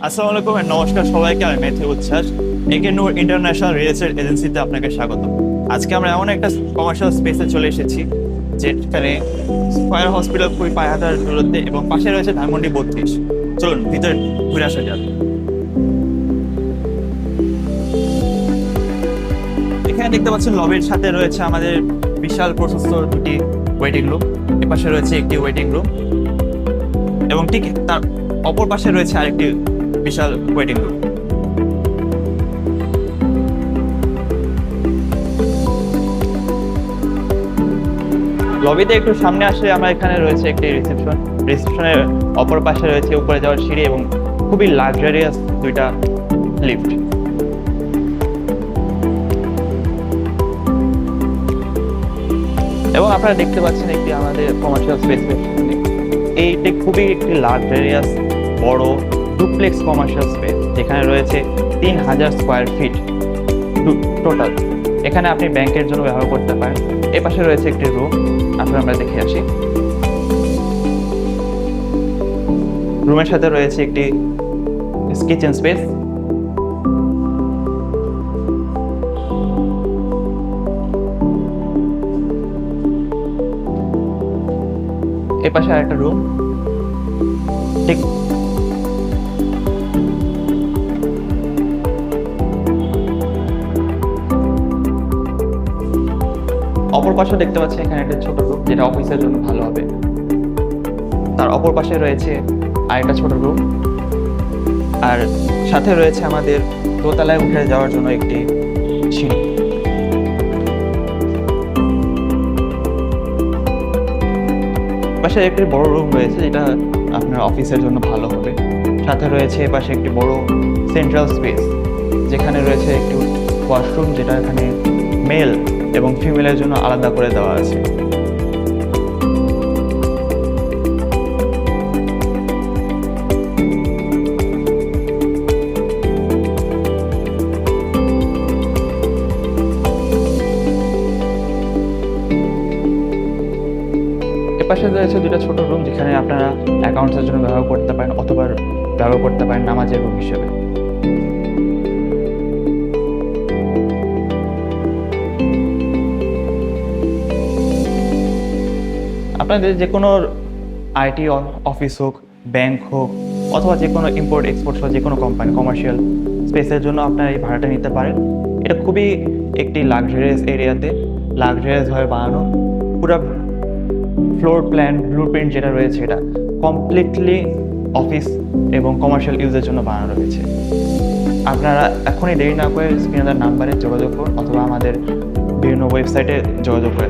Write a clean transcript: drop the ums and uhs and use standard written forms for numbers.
আসসালামু আলাইকুম and নমস্কার সবাইকে। আমি মেথি উচ্ছ্বাস, একে নূর ইন্টারন্যাশনাল রিয়েল এস্টেট এজেন্সিতে আপনাকে স্বাগত। আজকে আমরা এমন একটা কমার্শিয়াল স্পেসে চলে এসেছি যেখানে স্কয়ার হসপিটাল খুবই পায়ে হাঁটার দূরত্বে এবং পাশে রয়েছে ধানমন্ডি 32। চলুন ভিতরে ঘুরে আসা যাক। এখানে দেখতে পাচ্ছেন লবির সাথে রয়েছে আমাদের বিশাল প্রশস্ত দুটি ওয়েটিং রুম। এপাশে রয়েছে একটি ওয়েটিং রুম এবং ঠিক তার অপর পাশে রয়েছে আরেকটি বিশাল ওয়েটিং রুম। লবিতে একটু সামনে আসলে আমরা এখানে রয়েছে একটি রিসেপশনের অপর পাশে রয়েছে উপরে যাওয়ার সিঁড়ি এবং খুবই লাক্সারিয়াস দুইটা লিফট। এবং আপনারা দেখতে পাচ্ছেন একটি আমাদের কমার্শিয়াল স্পেস। এইটি খুবই একটি লাক্সারিয়াস বড় ডুপ্লেক্স কমার্শিয়াল স্পেস, যেখানে রয়েছে 3000 স্কোয়ার ফিট টোটাল। এখানে আপনি ব্যাংকের জন্য ব্যবহার করতে পারেন। এ পাশে রয়েছে একটি রুম, আসলে আমরা দেখে আসি। রুমের সাথে রয়েছে একটি কিচেন স্পেস। এ পাশে আরেকটা রুম। ঠিক অপর পাশে দেখতে পাচ্ছি এখানে একটা ছোট রুম, যেটা অফিসের জন্য ভালো হবে। তার অপর পাশে রয়েছে আরেকটা ছোট রুম, আর সাথে রয়েছে আমাদের দোতলায় উঠে যাওয়ার জন্য একটি সিঁড়ি। পাশে একটি বড় রুম রয়েছে, যেটা আপনার অফিসের জন্য ভালো হবে। সাথে রয়েছে পাশে একটি বড় সেন্ট্রাল স্পেস, যেখানে রয়েছে একটি ওয়াশরুম, যেটা এখানে মেল এবং ফিমেলের জন্য আলাদা করে দেওয়া আছে। এপাশে রয়েছে দুটো ছোট রুম, যেখানে আপনারা অ্যাকাউন্টসের জন্য ব্যবহার করতে পারেন অথবা ব্যবহার করতে পারেন নামাজের রুম হিসেবে। আপনাদের যে কোনো আইটি অফিস হোক, ব্যাংক হোক, অথবা যে কোনো ইম্পোর্ট এক্সপোর্ট সহ যে কোনো কোম্পানি কমার্শিয়াল স্পেসের জন্য আপনারা এই ভাড়াটা নিতে পারেন। এটা খুবই একটি লাক্সারিয়াস এরিয়াতে লাক্সারিয়াসভাবে বানানো। পুরো ফ্লোর প্ল্যান ব্লুপ্রিন্ট যেটা রয়েছে, এটা কমপ্লিটলি অফিস এবং কমার্শিয়াল ইউজের জন্য বানানো রয়েছে। আপনারা এখনই দেরি না করে স্ক্রিনে নাম্বারে যোগাযোগ করুন অথবা আমাদের বিভিন্ন ওয়েবসাইটে যোগাযোগ করে